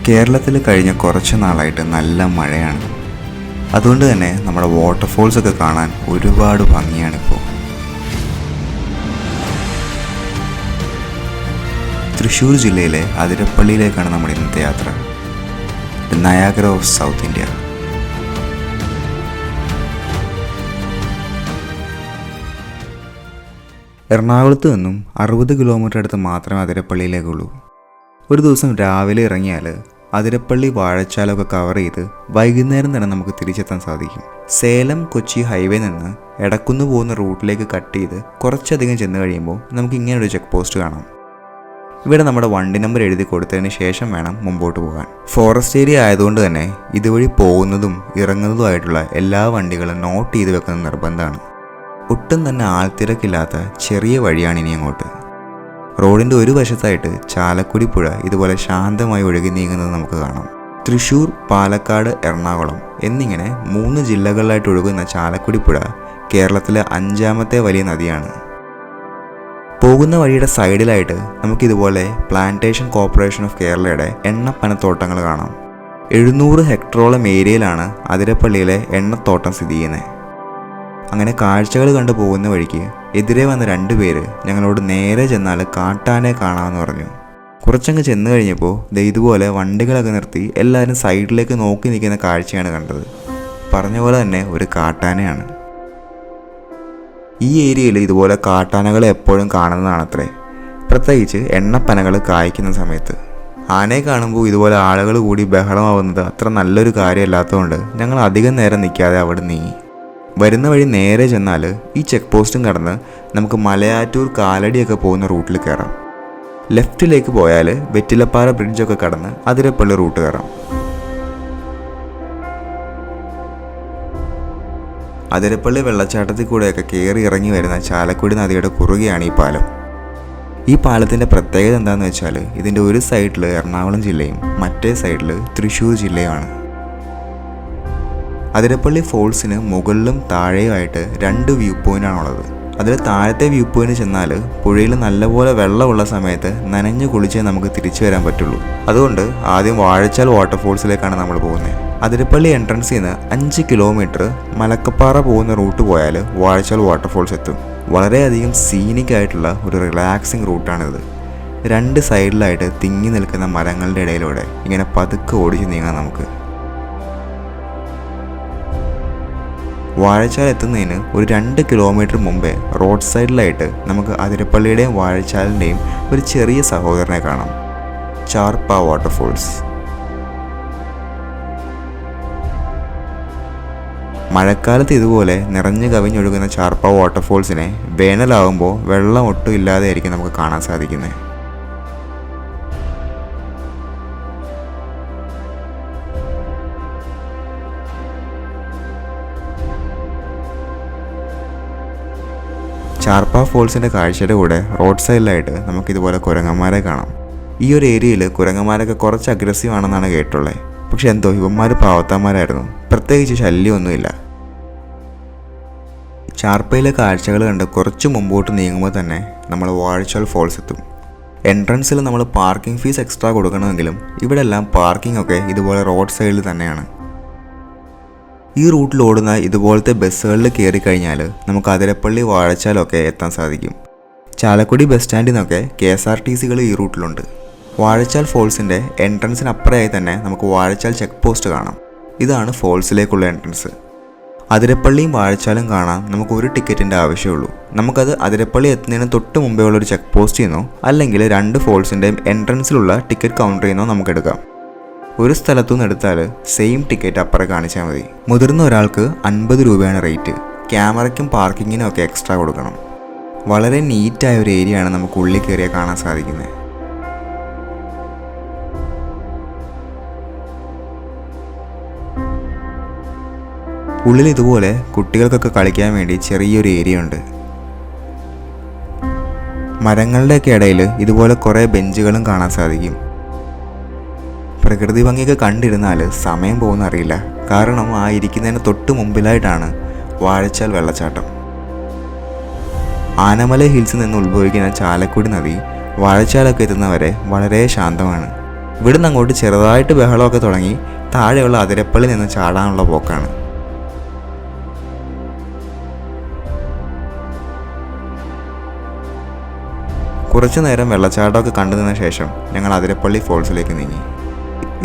കേരളത്തിൽ കഴിഞ്ഞ കുറച്ച് നാളായിട്ട് നല്ല മഴയാണ്. അതുകൊണ്ട് തന്നെ നമ്മുടെ വാട്ടർഫോൾസ് ഒക്കെ കാണാൻ ഒരുപാട് ഭംഗിയാണിപ്പോൾ. തൃശ്ശൂർ ജില്ലയിലെ അതിരപ്പള്ളിയിലേക്കാണ് നമ്മുടെ ഇന്നത്തെ യാത്ര. Niagara of south India. എറണാകുളത്ത് നിന്നും 60 കിലോമീറ്റർ അടുത്ത് മാത്രമേ അതിരപ്പള്ളിയിലേക്കുള്ളൂ. ഒരു ദിവസം രാവിലെ ഇറങ്ങിയാൽ അതിരപ്പള്ളി വാഴച്ചാലൊക്കെ കവർ ചെയ്ത് വൈകുന്നേരം തന്നെ നമുക്ക് തിരിച്ചെത്താൻ സാധിക്കും. സേലം കൊച്ചി ഹൈവേ നിന്ന് എടക്കുന്ന് പോകുന്ന റൂട്ടിലേക്ക് കട്ട് ചെയ്ത് കുറച്ചധികം ചെന്ന് കഴിയുമ്പോൾ നമുക്ക് ഇങ്ങനൊരു ചെക്ക് പോസ്റ്റ് കാണാം. ഇവിടെ നമ്മുടെ വണ്ടി നമ്പർ എഴുതി കൊടുത്തതിന് ശേഷം വേണം മുമ്പോട്ട് പോകാൻ. ഫോറസ്റ്റ് ഏരിയ ആയതുകൊണ്ട് തന്നെ ഇതുവഴി പോകുന്നതും ഇറങ്ങുന്നതുമായിട്ടുള്ള എല്ലാ വണ്ടികളും നോട്ട് ചെയ്ത് വെക്കുന്നത് നിർബന്ധമാണ്. ഒട്ടും തന്നെ ആൾത്തിരക്കില്ലാത്ത ചെറിയ വഴിയാണ് ഇനി അങ്ങോട്ട്. റോഡിൻ്റെ ഒരു വശത്തായിട്ട് ചാലക്കുടി പുഴ ഇതുപോലെ ശാന്തമായി ഒഴുകി നീങ്ങുന്നത് നമുക്ക് കാണാം. തൃശ്ശൂർ, പാലക്കാട്, എറണാകുളം എന്നിങ്ങനെ 3 ജില്ലകളിലായിട്ട് ഒഴുകുന്ന ചാലക്കുടി പുഴ കേരളത്തിലെ 5ാമത്തെ വലിയ നദിയാണ്. പോകുന്ന വഴിയുടെ സൈഡിലായിട്ട് നമുക്കിതുപോലെ പ്ലാന്റേഷൻ കോർപ്പറേഷൻ ഓഫ് കേരളയുടെ എണ്ണപ്പനത്തോട്ടങ്ങൾ കാണാം. 700 ഹെക്ടറോളം ഏരിയയിലാണ് അതിരപ്പള്ളിയിലെ എണ്ണത്തോട്ടം സ്ഥിതി ചെയ്യുന്നത്. അങ്ങനെ കാഴ്ചകൾ കണ്ടു പോകുന്ന വഴിക്ക് എതിരെ വന്ന 2 പേര് ഞങ്ങളോട് നേരെ ചെന്നാൽ കാട്ടാനെ കാണാമെന്ന് പറഞ്ഞു. കുറച്ചങ്ങ് ചെന്ന് കഴിഞ്ഞപ്പോൾ ഇതുപോലെ വണ്ടികളൊക്കെ നിർത്തി എല്ലാവരും സൈഡിലേക്ക് നോക്കി നിൽക്കുന്ന കാഴ്ചയാണ് കണ്ടത്. പറഞ്ഞ പോലെ തന്നെ ഒരു കാട്ടാനയാണ്. ഈ ഏരിയയിൽ ഇതുപോലെ കാട്ടാനകളെ എപ്പോഴും കാണുന്നതാണത്രേ, പ്രത്യേകിച്ച് എണ്ണപ്പനകൾ കായ്ക്കുന്ന സമയത്ത്. ആനയെ കാണുമ്പോൾ ഇതുപോലെ ആളുകൾ കൂടി ബഹളമാവുന്നത് അത്ര നല്ലൊരു കാര്യമല്ലാത്തതുകൊണ്ട് ഞങ്ങൾ അധികം നേരം നിൽക്കാതെ അവിടെ നീങ്ങി. വരുന്ന വഴി നേരെ ചെന്നാൽ ഈ ചെക്ക് പോസ്റ്റും കടന്ന് നമുക്ക് മലയാറ്റൂർ കാലടിയൊക്കെ പോകുന്ന റൂട്ടിൽ കയറാം. ലെഫ്റ്റിലേക്ക് പോയാൽ വെറ്റിലപ്പാറ ബ്രിഡ്ജൊക്കെ കടന്ന് അതിരപ്പള്ളി റൂട്ട് കയറാം. അതിരപ്പള്ളി വെള്ളച്ചാട്ടത്തിൽ കൂടെയൊക്കെ കയറി ഇറങ്ങി വരുന്ന ചാലക്കുടി നദിയുടെ കുറുകെയാണ് ഈ പാലം. ഈ പാലത്തിൻ്റെ പ്രത്യേകത എന്താണെന്ന് വെച്ചാൽ ഇതിൻ്റെ ഒരു സൈഡിൽ എറണാകുളം ജില്ലയും മറ്റേ സൈഡിൽ തൃശ്ശൂർ ജില്ലയുമാണ്. അതിരപ്പള്ളി ഫോൾസിന് മുകളിലും താഴെയുമായിട്ട് 2 വ്യൂ പോയിൻ്റാണുള്ളത്. അതിൽ താഴത്തെ വ്യൂ പോയിന്റ് ചെന്നാൽ പുഴയിൽ നല്ലപോലെ വെള്ളമുള്ള സമയത്ത് നനഞ്ഞു കുളിച്ചേ നമുക്ക് തിരിച്ചു വരാൻ പറ്റുള്ളൂ. അതുകൊണ്ട് ആദ്യം വാഴച്ചാൽ വാട്ടർഫോൾസിലേക്കാണ് നമ്മൾ പോകുന്നത്. അതിരപ്പള്ളി എൻട്രൻസിൽ നിന്ന് 5 കിലോമീറ്റർ മലക്കപ്പാറ പോകുന്ന റൂട്ട് പോയാൽ വാഴച്ചാൽ വാട്ടർഫോൾസ് എത്തും. വളരെയധികം സീനിക് ആയിട്ടുള്ള ഒരു റിലാക്സിങ് റൂട്ടാണിത്. 2 സൈഡിലായിട്ട് തിങ്ങി നിൽക്കുന്ന മരങ്ങളുടെ ഇടയിലൂടെ ഇങ്ങനെ പതുക്കെ ഓടിച്ച് നീങ്ങാം നമുക്ക്. വാഴച്ചാൽ എത്തുന്നതിന് ഒരു 2 കിലോമീറ്റർ മുമ്പേ റോഡ് സൈഡിലായിട്ട് നമുക്ക് അതിരപ്പള്ളിയുടെയും വാഴച്ചാലിൻ്റെയും ഒരു ചെറിയ സഹോദരനെ കാണാം, ചാർപ്പ വാട്ടർഫോൾസ്. മഴക്കാലത്ത് ഇതുപോലെ നിറഞ്ഞു കവിഞ്ഞൊഴുകുന്ന ചാർപ്പ വാട്ടർഫോൾസിനെ വേനലാകുമ്പോൾ വെള്ളം ഒട്ടും ഇല്ലാതെ ആയിരിക്കും നമുക്ക് കാണാൻ സാധിക്കുന്നത്. ചാർപ്പ ഫോൾസിൻ്റെ കാഴ്ചയുടെ കൂടെ റോഡ് സൈഡിലായിട്ട് നമുക്കിതുപോലെ കുരങ്ങന്മാരെ കാണാം. ഈ ഒരു ഏരിയയിൽ കുരങ്ങന്മാരൊക്കെ കുറച്ച് അഗ്രസീവ് ആണെന്നാണ് കേട്ടുള്ളത്. പക്ഷെ എന്തോ ഇവന്മാർ പാവത്താന്മാരായിരുന്നു, പ്രത്യേകിച്ച് ശല്യമൊന്നുമില്ല. ചാർപ്പയിലെ കാഴ്ചകൾ കണ്ട് കുറച്ച് മുമ്പോട്ട് നീങ്ങുമ്പോൾ തന്നെ നമ്മൾ വാഴച്ചാൽ ഫോൾസ് എത്തും. എൻട്രൻസിൽ നമ്മൾ പാർക്കിംഗ് ഫീസ് എക്സ്ട്രാ കൊടുക്കണമെങ്കിലും ഇവിടെ എല്ലാം പാർക്കിംഗ് ഒക്കെ ഇതുപോലെ റോഡ് സൈഡിൽ തന്നെയാണ്. ഈ റൂട്ടിൽ ഓടുന്ന ഇതുപോലത്തെ ബസ്സുകളിൽ കയറി കഴിഞ്ഞാൽ നമുക്ക് അതിരപ്പള്ളി വാഴച്ചാലൊക്കെ എത്താൻ സാധിക്കും. ചാലക്കുടി ബസ് സ്റ്റാൻഡിൽ നിന്നൊക്കെ KSRTCകൾ ഈ റൂട്ടിലുണ്ട്. വാഴച്ചാൽ ഫോൾസിൻ്റെ എൻട്രൻസിനപ്പുറമായി തന്നെ നമുക്ക് വാഴച്ചാൽ ചെക്ക് പോസ്റ്റ് കാണാം. ഇതാണ് ഫോൾസിലേക്കുള്ള എൻട്രൻസ്. അതിരപ്പള്ളിയും വാഴച്ചാലും കാണാൻ നമുക്ക് ഒരു ടിക്കറ്റിൻ്റെ ആവശ്യമുള്ളൂ. നമുക്കത് അതിരപ്പള്ളി എത്തുന്നതിന് തൊട്ട് മുമ്പേ ഉള്ളൊരു ചെക്ക് പോസ്റ്റിൽ നിന്നോ അല്ലെങ്കിൽ 2 ഫോൾസിൻ്റെയും എൻട്രൻസിലുള്ള ടിക്കറ്റ് കൗണ്ടറിൽ നിന്നോ നമുക്കെടുക്കാം. ഒരു സ്ഥലത്തു നിന്ന് എടുത്താൽ സെയിം ടിക്കറ്റ് അപ്പുറം കാണിച്ചാൽ മതി. മുതിർന്ന ഒരാൾക്ക് 50 രൂപയാണ് റേറ്റ്. ക്യാമറയ്ക്കും പാർക്കിങ്ങിനും ഒക്കെ എക്സ്ട്രാ കൊടുക്കണം. വളരെ നീറ്റായ ഒരു ഏരിയയാണ് നമുക്ക് ഉള്ളിൽ കയറിയാൽ കാണാൻ സാധിക്കുന്നത്. ഉള്ളിൽ ഇതുപോലെ കുട്ടികൾക്കൊക്കെ കളിക്കാൻ വേണ്ടി ചെറിയൊരു ഏരിയ ഉണ്ട്. മരങ്ങളുടെയൊക്കെ ഇടയിൽ ഇതുപോലെ കുറേ ബെഞ്ചുകളും കാണാൻ സാധിക്കും. പ്രകൃതി ഭംഗിയൊക്കെ കണ്ടിരുന്നാൽ സമയം പോകുന്ന അറിയില്ല. കാരണം ആ ഇരിക്കുന്നതിന് തൊട്ട് മുമ്പിലായിട്ടാണ് വാഴച്ചാൽ വെള്ളച്ചാട്ടം. ആനമല ഹിൽസിൽ നിന്ന് ഉത്ഭവിക്കുന്ന ചാലക്കുടി നദി വാഴച്ചാലൊക്കെ എത്തുന്നവരെ വളരെ ശാന്തമാണ്. ഇവിടുന്ന് അങ്ങോട്ട് ചെറുതായിട്ട് ബഹളമൊക്കെ തുടങ്ങി താഴെയുള്ള അതിരപ്പള്ളി നിന്ന് ചാടാനുള്ള പോക്കാണ്. കുറച്ചു നേരം വെള്ളച്ചാട്ടമൊക്കെ കണ്ടു നിന്ന ശേഷം ഞങ്ങൾ അതിരപ്പള്ളി ഫോൾസിലേക്ക് നീങ്ങി.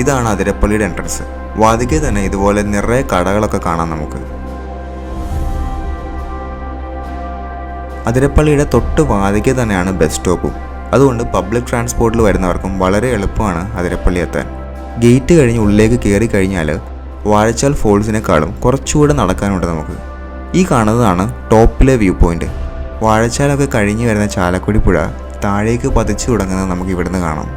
ഇതാണ് അതിരപ്പള്ളിയുടെ എൻട്രൻസ്. വാതിക്കെ തന്നെ ഇതുപോലെ നിറയെ കടകളൊക്കെ കാണാം നമുക്ക്. അതിരപ്പള്ളിയുടെ തൊട്ട് വാതിക്കെ തന്നെയാണ് ബസ് സ്റ്റോപ്പും. അതുകൊണ്ട് പബ്ലിക് ട്രാൻസ്പോർട്ടിൽ വരുന്നവർക്കും വളരെ എളുപ്പമാണ് അതിരപ്പള്ളി എത്താൻ. ഗേറ്റ് കഴിഞ്ഞ് ഉള്ളിലേക്ക് കയറി കഴിഞ്ഞാൽ വാഴച്ചാൽ ഫോൾസിനേക്കാളും കുറച്ചുകൂടെ നടക്കാനുണ്ട് നമുക്ക്. ഈ കാണുന്നതാണ് ടോപ്പിലെ വ്യൂ പോയിന്റ്. വാഴച്ചാലൊക്കെ കഴിഞ്ഞ് വരുന്ന ചാലക്കുടി പുഴ താഴേക്ക് പതിച്ചു തുടങ്ങുന്നത് നമുക്ക് ഇവിടുന്ന് കാണാം.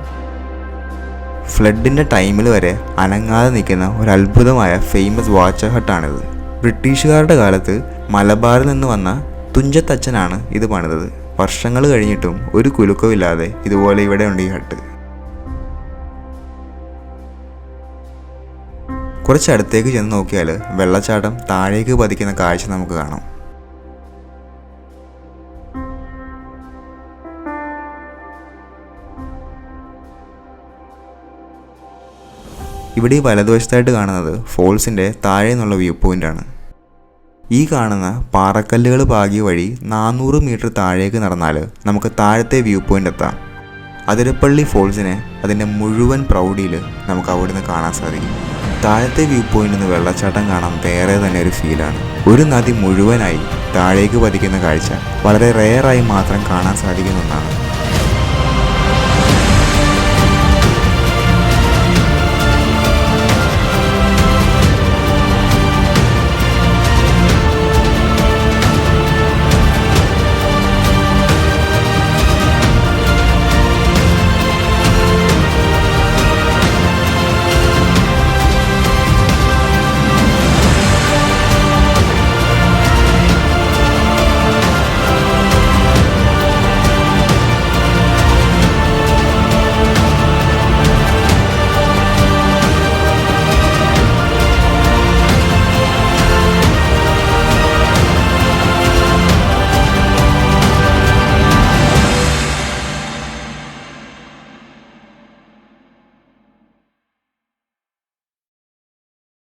ഫ്ലഡിൻ്റെ ടൈമിൽ വരെ അനങ്ങാതെ നിൽക്കുന്ന ഒരു അത്ഭുതമായ ഫേമസ് വാച്ച് ഹട്ടാണിത്. ബ്രിട്ടീഷുകാരുടെ കാലത്ത് മലബാറിൽ നിന്ന് വന്ന തുഞ്ചത്തച്ഛനാണ് ഇത് പണിതത്. വർഷങ്ങൾ കഴിഞ്ഞിട്ടും ഒരു കുലുക്കമില്ലാതെ ഇതുപോലെ ഇവിടെ ഉണ്ട് ഈ ഹട്ട്. കുറച്ചടുത്തേക്ക് ചെന്ന് നോക്കിയാൽ വെള്ളച്ചാട്ടം താഴേക്ക് പതിക്കുന്ന കാഴ്ച നമുക്ക് കാണാം. ഇവിടെ ഈ വലതുവശത്തായിട്ട് കാണുന്നത് ഫോൾസിൻ്റെ താഴെ നിന്നുള്ള വ്യൂ പോയിൻ്റാണ്. ഈ കാണുന്ന പാറക്കല്ലുകൾ പാകിയ വഴി 400 മീറ്റർ താഴേക്ക് നടന്നാൽ നമുക്ക് താഴത്തെ വ്യൂ പോയിൻ്റ് എത്താം. അതിരപ്പള്ളി ഫോൾസിനെ അതിൻ്റെ മുഴുവൻ പ്രൗഢിയിൽ നമുക്ക് അവിടുന്ന് കാണാൻ സാധിക്കും. താഴത്തെ വ്യൂ പോയിൻ്റിൽ നിന്ന് വെള്ളച്ചാട്ടം കാണാൻ വേറെ തന്നെ ഒരു ഫീലാണ്. ഒരു നദി മുഴുവനായി താഴേക്ക് പതിക്കുന്ന കാഴ്ച വളരെ റെയറായി മാത്രം കാണാൻ സാധിക്കുന്ന ഒന്നാണ്.